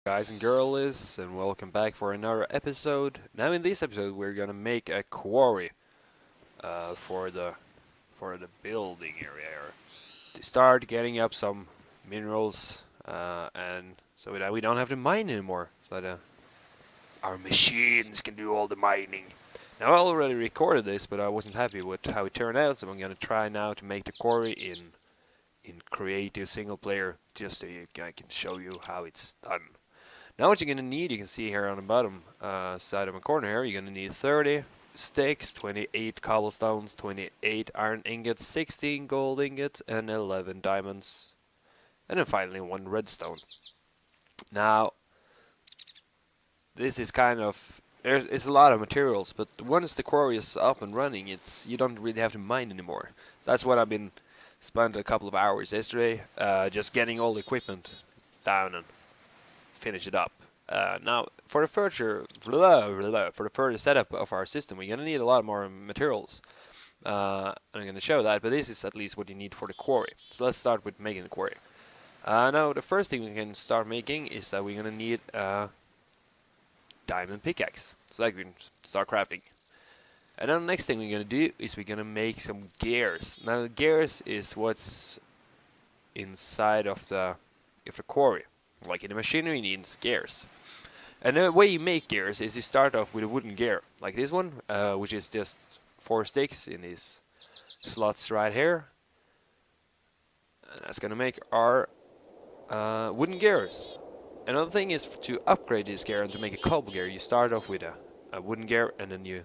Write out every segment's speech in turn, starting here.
Guys and girls, and welcome back for another episode. Now, in this episode, we're gonna make a quarry for the building area here, to start getting up some minerals, and so that we don't have to mine anymore, so that our machines can do all the mining. Now, I already recorded this, but I wasn't happy with how it turned out, so I'm gonna try now to make the quarry in creative single player, just so I can show you how it's done. Now what you're going to need, you can see here on the bottom side of the corner here, you're going to need 30 sticks, 28 cobblestones, 28 iron ingots, 16 gold ingots, and 11 diamonds. And then finally one redstone. Now, this is kind of, it's a lot of materials, but once the quarry is up and running, you don't really have to mine anymore. So that's what I've been spent a couple of hours yesterday, just getting all the equipment down and finish it up. Now, for the further setup of our system, we're gonna need a lot more materials. I'm gonna show that, but this is at least what you need for the quarry. So let's start with making the quarry. Now, the first thing we can start making is that we're gonna need a diamond pickaxe, so that we can start crafting. And then the next thing we're gonna do is we're gonna make some gears. Now, the gears is what's inside of the quarry. Like in the machinery, you need gears. And the way you make gears is you start off with a wooden gear, like this one, which is just 4 sticks in these slots right here. And that's gonna make our wooden gears. Another thing is to upgrade this gear and to make a cobble gear, you start off with a wooden gear, and then you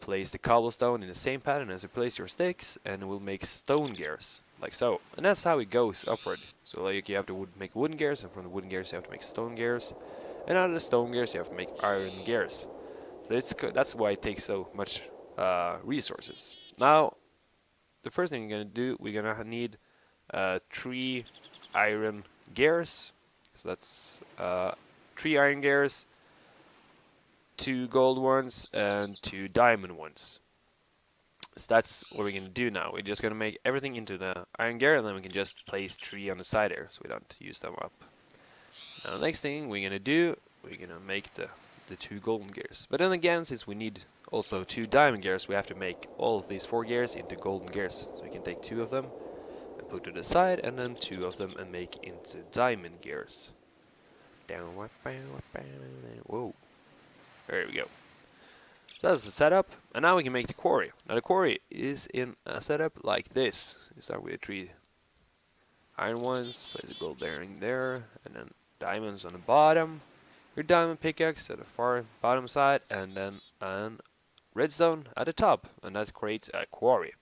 place the cobblestone in the same pattern as you place your sticks, and it will make stone gears, like so. And that's how it goes upward. So like you have to make wooden gears, and from the wooden gears you have to make stone gears, and out of the stone gears you have to make iron gears. So that's why it takes so much resources. Now, the first thing we're gonna do, we're gonna need 3 iron gears. So that's 3 iron gears, 2 gold ones, and 2 diamond ones. So that's what we're going to do now. We're just going to make everything into the iron gear, and then we can just place 3 on the side here, so we don't use them up. Now the next thing we're going to do, we're going to make the 2 golden gears. But then again, since we need also 2 diamond gears, we have to make all of these 4 gears into golden gears. So we can take 2 of them and put to the side, and then 2 of them and make into diamond gears. Whoa. There we go. So that's the setup, and now we can make the quarry. Now the quarry is in a setup like this. You start with 3 iron ones, place a gold bearing there, and then diamonds on the bottom, your diamond pickaxe at the far bottom side, and then a redstone at the top, and that creates a quarry.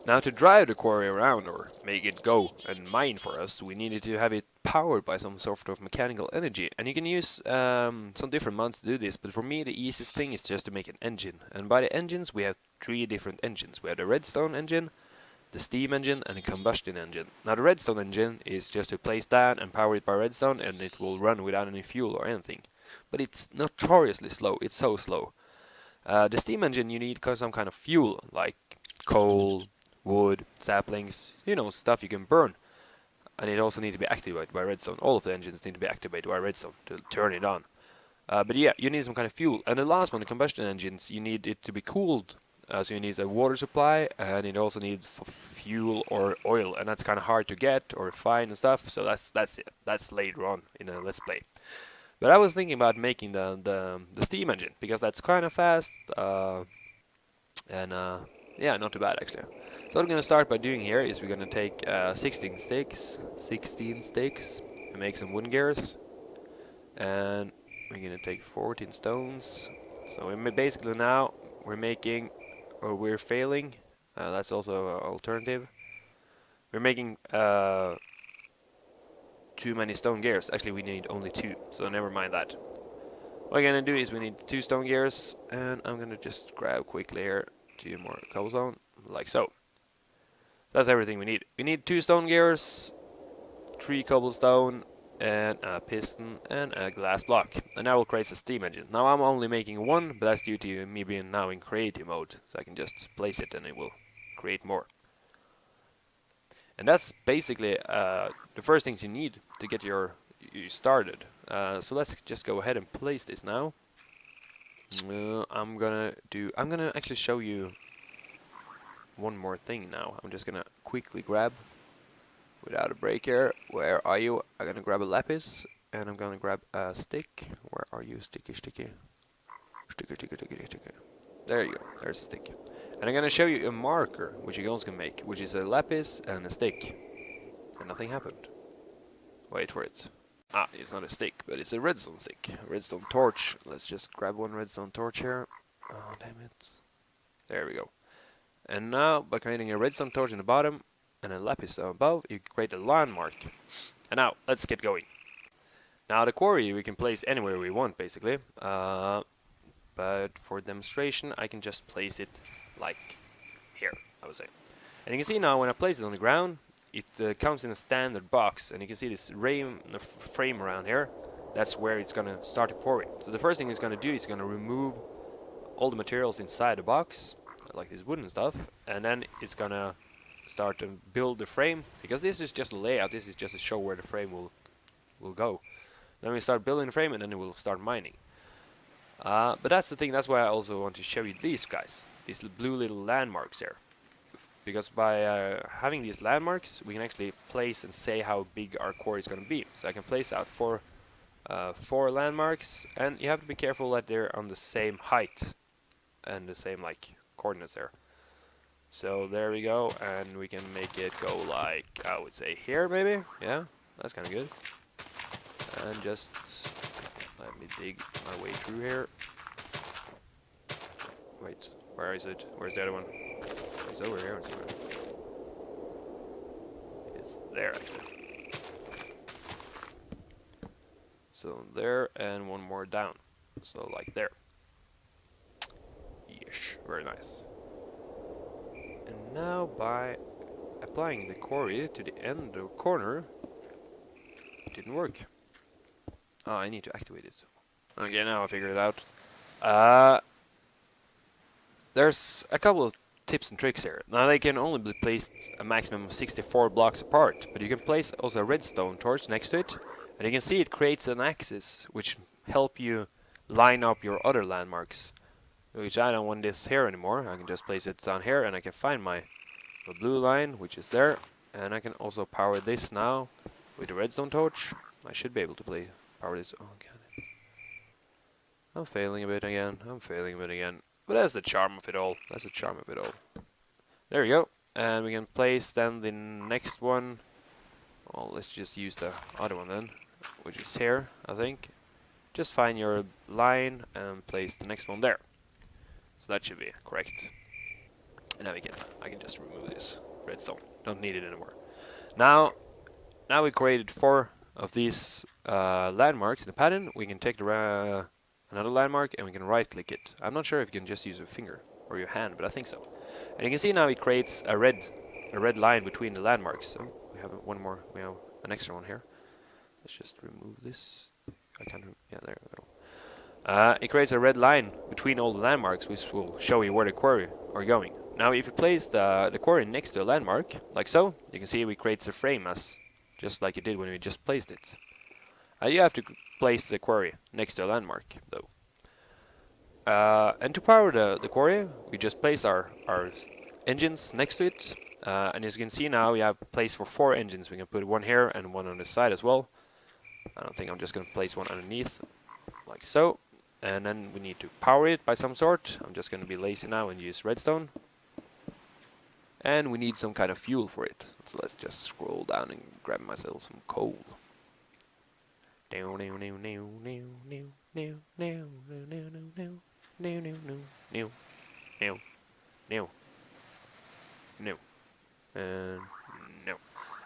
Now to drive the quarry around, or make it go and mine for us, we needed to have it powered by some sort of mechanical energy. And you can use some different mods to do this, but for me the easiest thing is just to make an engine. And by the engines we have 3 different engines. We have the redstone engine, the steam engine, and the combustion engine. Now the redstone engine is just to place that and power it by redstone, and it will run without any fuel or anything. But it's notoriously slow, it's so slow. The steam engine, you need some kind of fuel, like coal, wood, saplings, stuff you can burn. And it also needs to be activated by redstone. All of the engines need to be activated by redstone to turn it on. But yeah, you need some kind of fuel. And the last one, the combustion engines, you need it to be cooled. So you need a water supply, and it also needs fuel or oil. And that's kind of hard to get or find and stuff. So that's it. That's later on in a Let's Play. But I was thinking about making the steam engine, because that's kind of fast. Yeah, not too bad actually. So what I'm going to start by doing here is we're going to take 16 sticks, and make some wooden gears. And we're going to take 14 stones. So basically now we're making, or we're failing, that's also an alternative. We're making too many stone gears. Actually we need only 2, so never mind that. What we're going to do is we need 2 stone gears, and I'm going to just grab quickly here 2 more cobblestone, like so. That's everything we need. We need 2 stone gears, 3 cobblestone, and a piston, and a glass block. And that will create a steam engine. Now I'm only making 1, but that's due to me being now in creative mode. So I can just place it and it will create more. And that's basically the first things you need to get your you started. So let's just go ahead and place this now. I'm gonna actually show you one more thing now. I'm just gonna quickly grab, without a break here. Where are you? I'm gonna grab a lapis, and I'm gonna grab a stick. Where are you, sticky? Sticky. There you go. There's a stick. And I'm gonna show you a marker, which you also can make, which is a lapis and a stick. And nothing happened. Wait for it. Ah, it's not a stick, but it's a redstone stick. A redstone torch. Let's just grab one redstone torch here. Oh, damn it. There we go. And now, by creating a redstone torch in the bottom and a lapis above, you create a landmark. And now, let's get going. Now, the quarry we can place anywhere we want, basically. But for demonstration, I can just place it like here, I would say. And you can see now, when I place it on the ground, it comes in a standard box, and you can see this frame around here. That's where it's gonna start the quarry. So the first thing it's gonna do is gonna remove all the materials inside the box, like this wooden stuff, and then it's gonna start to build the frame, because this is just a layout. This is just to show where the frame will go. Then we start building the frame, and then it will start mining. But that's the thing. That's why I also want to show you these guys, these blue little landmarks here. Because by having these landmarks, we can actually place and say how big our quarry is going to be. So I can place out four landmarks, and you have to be careful that they're on the same height and the same like coordinates there. So there we go, and we can make it go like, I would say here maybe. Yeah, that's kind of good. And just let me dig my way through here. Wait, where is it? Where's the other one? It's over here. It's there, actually. So there, and one more down. So like there. Yeesh, very nice. And now by applying the quarry to the end of the corner, it didn't work. Oh, I need to activate it. Okay, now I figured it out. There's a couple of tips and tricks here. Now they can only be placed a maximum of 64 blocks apart, but you can place also a redstone torch next to it, and you can see it creates an axis which help you line up your other landmarks. Which I don't want this here anymore. I can just place it down here, and I can find my blue line, which is there, and I can also power this now with the redstone torch. I should be able to power this. Oh god. I'm failing a bit again. But that's the charm of it all. There we go. And we can place then the next one. Well, let's just use the other one then, which is here, I think. Just find your line and place the next one there. So that should be correct. And now I can just remove this redstone. Don't need it anymore. Now we created 4 of these landmarks in the pattern. We can take the another landmark, and we can right click it. I'm not sure if you can just use your finger or your hand, but I think so. And you can see now it creates a red line between the landmarks. So we have one more, we have an extra one here. Let's just remove this. I can't, yeah, there we go. It creates a red line between all the landmarks, which will show you where the quarry are going. Now if you place the quarry next to a landmark, like so, you can see it creates a frame as just like it did when we just placed it. You have to place the quarry next to a landmark, though. And to power the quarry, we just place our engines next to it. And as you can see now, we have place for 4 engines. We can put one here and one on the side as well. I don't think I'm just going to place one underneath, like so. And then we need to power it by some sort. I'm just going to be lazy now and use redstone. And we need some kind of fuel for it. So let's just scroll down and grab myself some coal. And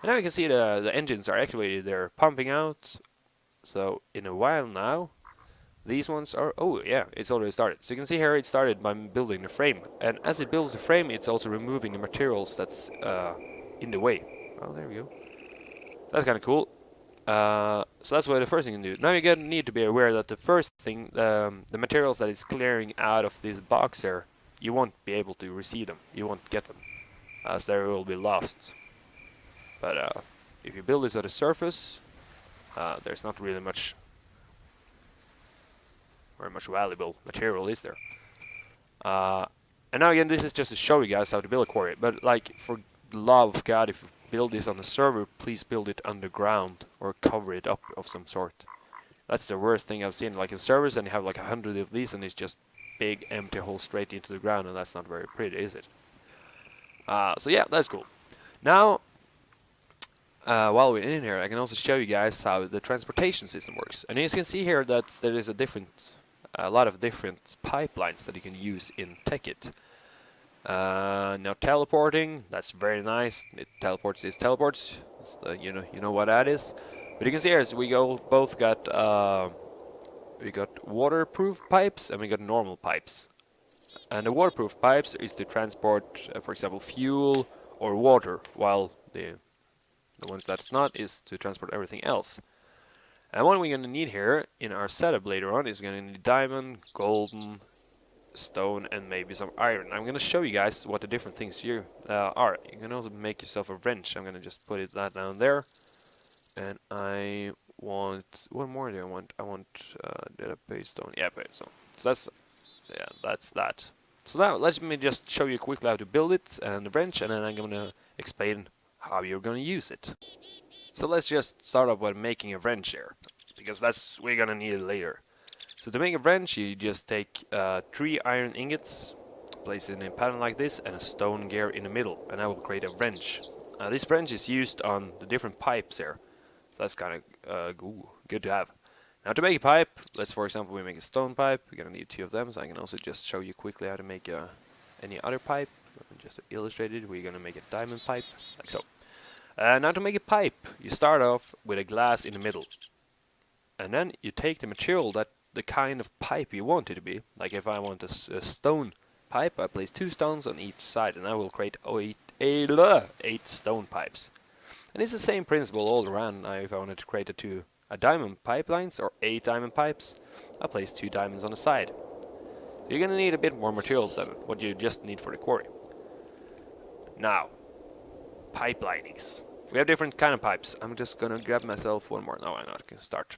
now you can see the engines are activated. They're pumping out. So in a while now, these ones are, oh yeah, it's already started. So you can see here it started by building the frame. And as it builds the frame, it's also removing the materials that's in the way. Well, there we go. That's kind of cool. So that's what the first thing you can do. Now you need to be aware that the first thing, the materials that is clearing out of this box here, you won't be able to receive them. You won't get them, as they will be lost. But if you build this at the surface, There's not really very much valuable material, is there? And now again, this is just to show you guys how to build a quarry. But like, for the love of God, if you build this on a server, please build it underground or cover it up of some sort. That's the worst thing I've seen. Like in servers, and you have like 100 of these, and it's just big empty holes straight into the ground, and that's not very pretty, is it? So yeah, that's cool. Now, while we're in here, I can also show you guys how the transportation system works. And as you can see here, that there is a lot of different pipelines that you can use in Tekkit. Now teleporting, that's very nice. It teleports these teleports. You know what that is. But you can see here, so we got waterproof pipes and we got normal pipes. And the waterproof pipes is to transport, for example, fuel or water, while the ones that's not is to transport everything else. And what we're going to need here in our setup later on is we're going to need diamond, golden, stone, and maybe some iron. I'm going to show you guys what the different things here are. You can also make yourself a wrench. I'm going to just put that down there. And I want... What more do I want? I want did I pay stone? Yeah, pay stone. So that's that. So now let me just show you quickly how to build it and the wrench, and then I'm going to explain how you're going to use it. So let's just start off by making a wrench here, because we're going to need it later. So to make a wrench, you just take 3 iron ingots, place it in a pattern like this, and a stone gear in the middle, and that will create a wrench. This wrench is used on the different pipes here, so that's kind of good to have. Now to make a pipe, let's for example we make a stone pipe. We're gonna need 2 of them, so I can also just show you quickly how to make any other pipe. Just to illustrate it, we're gonna make a diamond pipe, like so. Now to make a pipe, you start off with a glass in the middle, and then you take the material that the kind of pipe you want it to be. Like if I want a stone pipe, I place 2 stones on each side, and I will create 8 stone pipes. And it's the same principle all around. Now if I wanted to create a diamond pipelines or 8 diamond pipes, I'll place 2 diamonds on the side. So you're gonna need a bit more materials than what you just need for the quarry. Now, pipelinings. We have different kind of pipes. I'm just gonna grab myself one more. No, I'm not gonna start.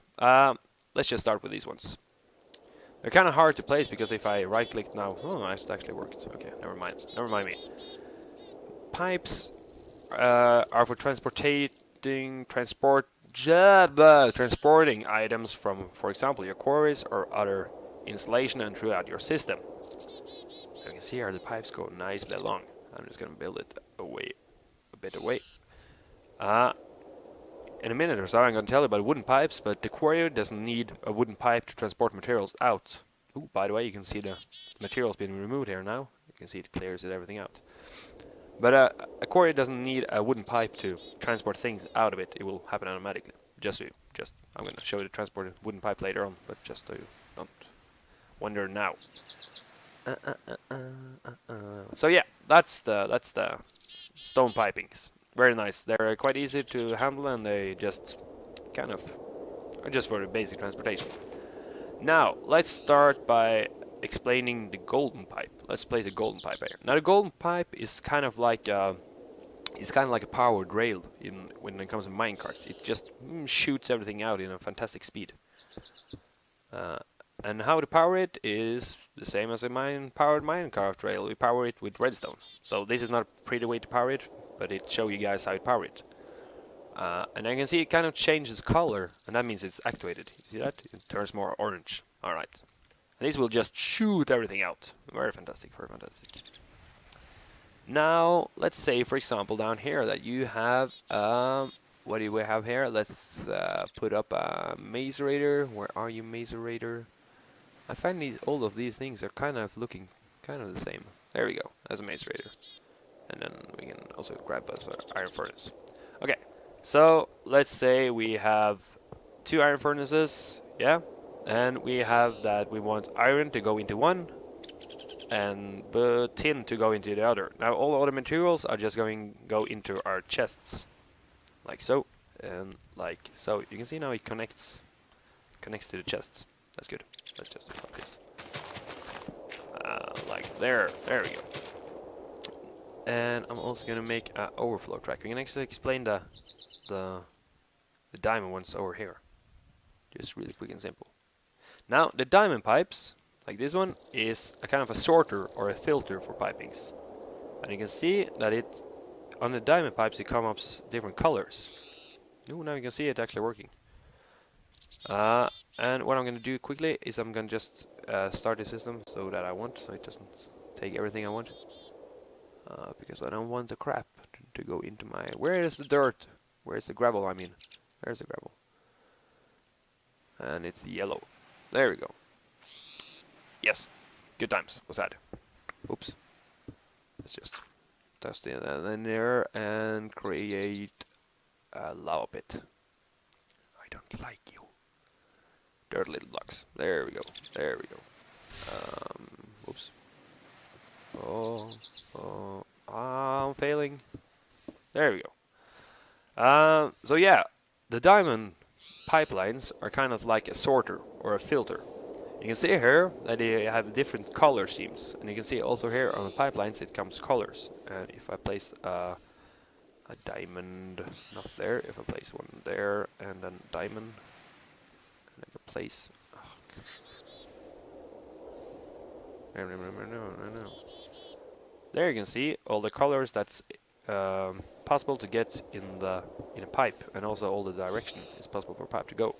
Let's just start with these ones. They're kind of hard to place because if I right click now, it actually worked. Okay, never mind me. Pipes are for transporting items from, for example, your quarries or other installation and throughout your system. You can see here the pipes go nicely along. I'm just gonna build it a bit away. In a minute or so I'm gonna tell you about wooden pipes, but the quarry doesn't need a wooden pipe to transport materials out. Ooh, by the way, you can see the materials being removed here now. You can see it clears everything out. But a quarry doesn't need a wooden pipe to transport things out of it. It will happen automatically. I'm going to show you the transport wooden pipe later on, but just so you don't wonder now. So yeah, that's the stone pipings. Very nice. They're quite easy to handle, and they just kind of are just for the basic transportation. Now let's start by explaining the golden pipe. Let's place a golden pipe here. Now the golden pipe is kind of like a powered rail when it comes to minecarts. It just shoots everything out in a fantastic speed. And how to power it is the same as a powered minecart rail. We power it with redstone. So this is not a pretty way to power it, but it shows you guys how to power it. And I can see it kind of changes color, and that means it's activated. You see that? It turns more orange. Alright. And this will just shoot everything out. Very fantastic, very fantastic. Now, let's say, for example, down here that you have, what do we have here? Let's put up a macerator. Where are you, macerator? I find all of these things are kind of looking kind of the same. There we go, that's a macerator. And then we can also grab us an iron furnace. Okay, so let's say we have 2 iron furnaces, yeah? And we have that we want iron to go into one, and tin to go into the other. Now all other materials are just going to go into our chests, like so, and like so. You can see now it connects to the chests. That's good. Let's just do it like this, like there we go. And I'm also gonna make an overflow track. We can actually explain the diamond ones over here. Just really quick and simple. Now the diamond pipes, like this one, is a kind of a sorter or a filter for pipings. And you can see that it on the diamond pipes it comes up different colors. Ooh, now you can see it actually working. And what I'm going to do quickly is I'm going to just start the system so that I want, so it doesn't take everything I want. Because I don't want the crap to go into my... Where is the dirt? Where's the gravel, I mean? There's the gravel. And it's yellow. There we go. Yes. Good times. What's that? Oops. Let's just toss it in there and create a lava pit. I don't like you. Dirt little blocks. There we go. There we go. Oops. Oh, I'm failing. There we go. So yeah, the diamond pipelines are kind of like a sorter or a filter. You can see here that they have different color schemes, and you can see also here on the pipelines it comes colors. And if I place a diamond, not there, if I place one there and then diamond, and I can place. No. There you can see all the colors that's possible to get in a pipe, and also all the direction is possible for a pipe to go.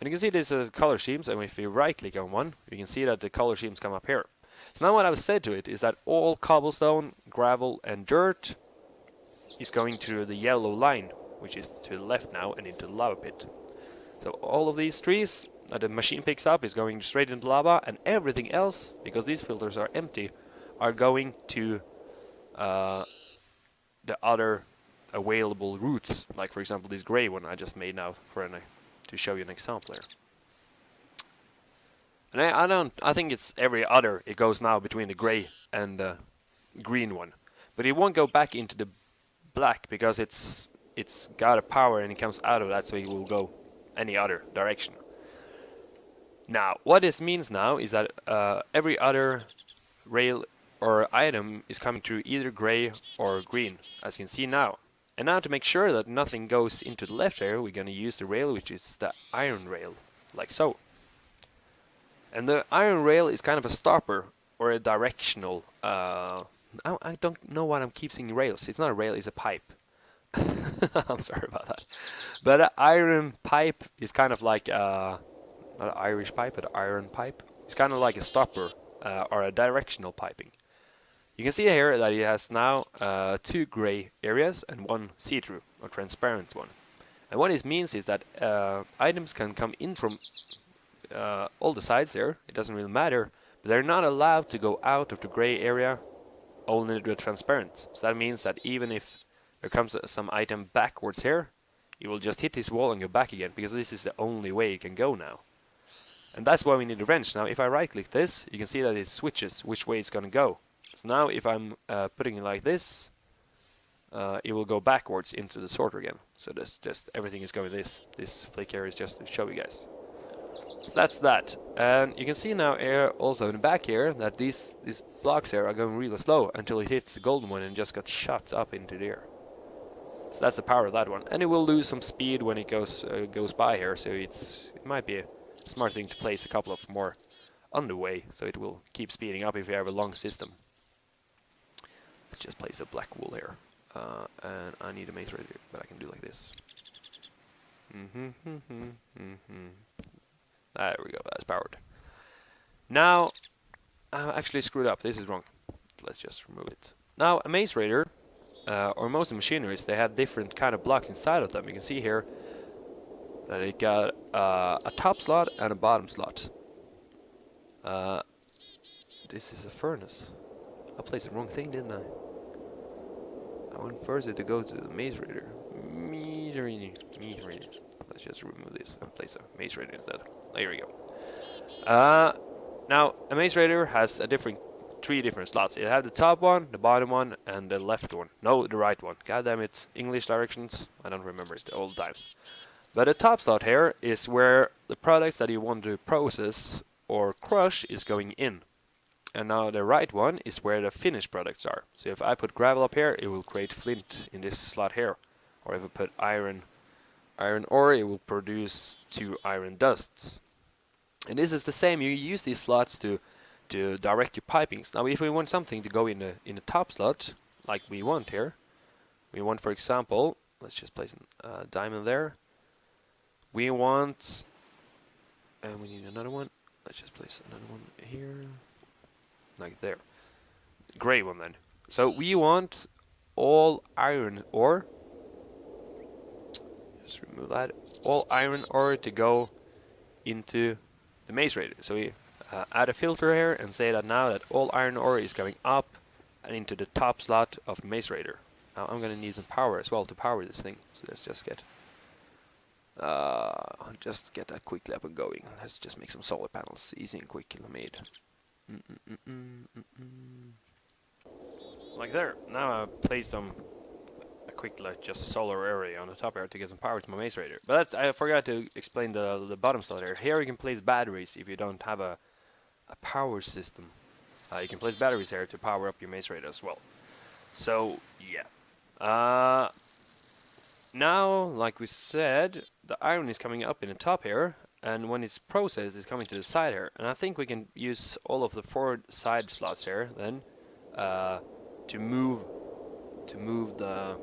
And you can see these color schemes, and if you right click on one, you can see that the color schemes come up here. So now what I've said to it is that all cobblestone, gravel and dirt is going to the yellow line, which is to the left now and into the lava pit. So all of these trees that the machine picks up is going straight into lava, and everything else, because these filters are empty, are going to the other available routes. Like for example this gray one I just made now to show you an example here. And I think it's every other it goes now between the gray and the green one. But it won't go back into the black because it's got a power and it comes out of that, so it will go any other direction. Now what this means now is that every other rail or item is coming through either gray or green, as you can see now. And now to make sure that nothing goes into the left here, we're going to use the rail, which is the iron rail, like so. And the iron rail is kind of a stopper or a directional. I don't know what I'm keep saying rails. It's not a rail, it's a pipe. I'm sorry about that. But an iron pipe is kind of like not an Irish pipe, but an iron pipe. It's kind of like a stopper or a directional piping. You can see here that it has now 2 gray areas and 1 see-through or transparent one. And what this means is that items can come in from all the sides here. It doesn't really matter, but they're not allowed to go out of the gray area, only the transparent. So that means that even if there comes some item backwards here, it will just hit this wall and go back again, because this is the only way it can go now. And that's why we need a wrench. Now if I right click this, you can see that it switches which way it's going to go. So now if I'm putting it like this, it will go backwards into the sorter again. So this just everything is going this flick here is just to show you guys. So that's that. And you can see now here also in the back here that these blocks here are going really slow until it hits the golden one and just got shot up into the air. So that's the power of that one. And it will lose some speed when it goes by here, so it might be a smart thing to place a couple of more on the way, so it will keep speeding up if you have a long system. Let's just place a black wool here. And I need a mace right here, but I can do like this. There we go, that's powered. Now, I actually screwed up, this is wrong. Let's just remove it. Now, a maze raider, or most machineries, they have different kind of blocks inside of them. You can see here that it got a top slot and a bottom slot. This is a furnace. I placed the wrong thing, didn't I? I went further to go to the maze raider. Let's just remove this and place a maze raider instead. There we go. Now a maze raider has 3 different slots. It has the top one, the bottom one, and the left one. No, the right one. God damn it! English directions. I don't remember it all the times. But the top slot here is where the products that you want to process or crush is going in. And now the right one is where the finished products are. So if I put gravel up here, it will create flint in this slot here. Or if I put iron iron ore, it will produce 2 iron dusts. And this is the same. You use these slots to direct your pipings. Now, if we want something to go in the top slot, like we want here, we want, for example, let's just place a diamond there. We want, and we need another one. Let's just place another one here, like there. Gray one then. So we want all iron ore. Just remove that. All iron ore to go into the maze raider. So we add a filter here and say that now that all iron ore is going up and into the top slot of the maze raider. Now I'm gonna need some power as well to power this thing. So let's just get that quickly up and going. Let's just make some solar panels, easy and quickly made. Like there. Now I placed a quick just solar area on the top here to get some power to my maze raider. But I forgot to explain the bottom slot here. Here you can place batteries if you don't have a power system. You can place batteries here to power up your maze raider as well. So yeah. Now, like we said, the iron is coming up in the top here, and when it's processed, it's coming to the side here. And I think we can use all of the 4 side slots here then to move the.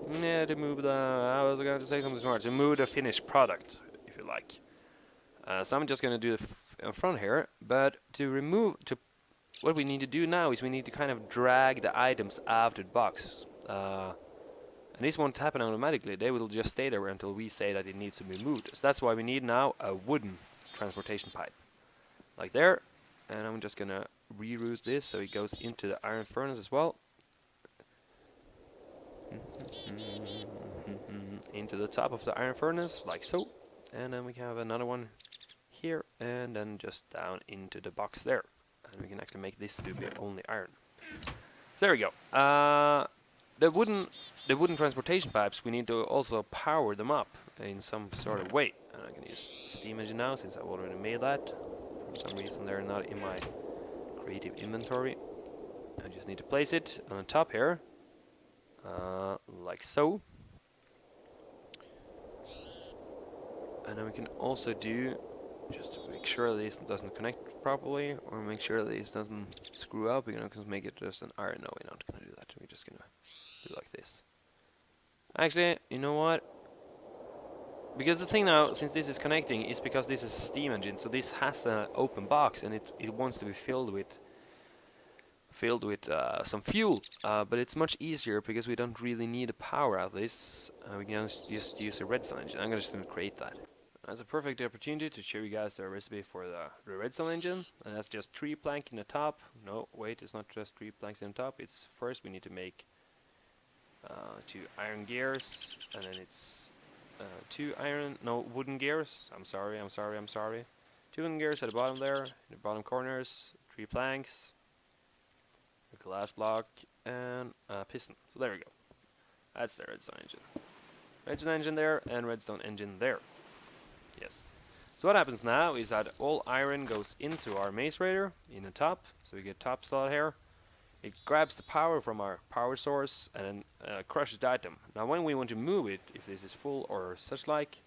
I was going to say something smart. To move the finished product, if you like. So I'm just going to do the in front here, but what we need to do now is we need to kind of drag the items out of the box. And this won't happen automatically. They will just stay there until we say that it needs to be moved. So that's why we need now a wooden transportation pipe. Like there. And I'm just gonna reroute this so it goes into the iron furnace as well. Into the top of the iron furnace, like so. And then we can have another one here, and then just down into the box there. And we can actually make this to be only iron. So there we go. The wooden transportation pipes, we need to also power them up in some sort of way. And I'm going to use steam engine now since I've already made that. For some reason they're not in my creative inventory. I just need to place it on the top here, like so. And then we can also do, just to make sure this doesn't connect properly, or make sure this doesn't screw up, we're going to make it just an iron. No, we're not going to do that. We're just going to do like this. Actually, you know what? Because the thing now, since this is connecting, is because this is a steam engine, so this has an open box and it wants to be filled with some fuel. But it's much easier because we don't really need the power out of this. We can just use a redstone engine. I'm just going to create that. That's a perfect opportunity to show you guys the recipe for the redstone engine, and that's just 3 planks in the top. No, wait, it's not just 3 planks in the top. It's first we need to make 2 iron gears, and then it's 2 wooden gears. I'm sorry. 2 wooden gears at the bottom there, in the bottom corners, 3 planks, a glass block, and a piston. So there we go. That's the redstone engine. Redstone engine there, and redstone engine there. Yes. So what happens now is that all iron goes into our maze raider in the top. So we get top slot here. It grabs the power from our power source and crushes the item. Now when we want to move it, if this is full or such like,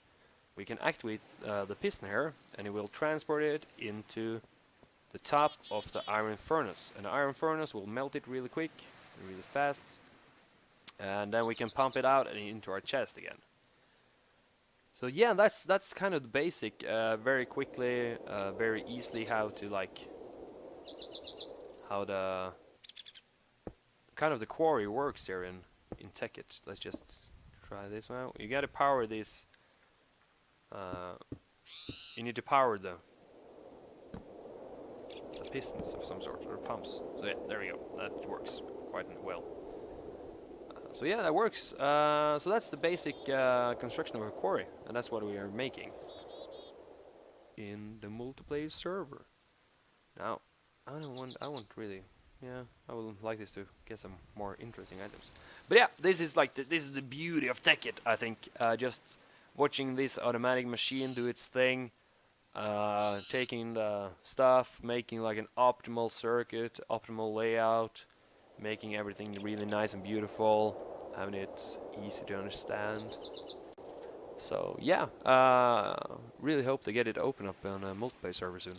we can activate the piston here, and it will transport it into the top of the iron furnace. And the iron furnace will melt it really quick, really fast. And then we can pump it out and into our chest again. So yeah, that's kind of the basic, very quickly, very easily how the kind of the quarry works here in Tekkit. Let's just try this one out. You gotta power this. You need to power the pistons of some sort, or pumps. So yeah, there we go. That works quite well. So yeah, that works. So that's the basic construction of a quarry, and that's what we are making in the multiplayer server. Now, I want really, yeah, I would like this to get some more interesting items. But yeah, this is the beauty of Tekkit, I think. Just watching this automatic machine do its thing, taking the stuff, making like an optimal circuit, optimal layout, making everything really nice and beautiful, having it easy to understand. So yeah, really hope they get it open up on a multiplayer server soon.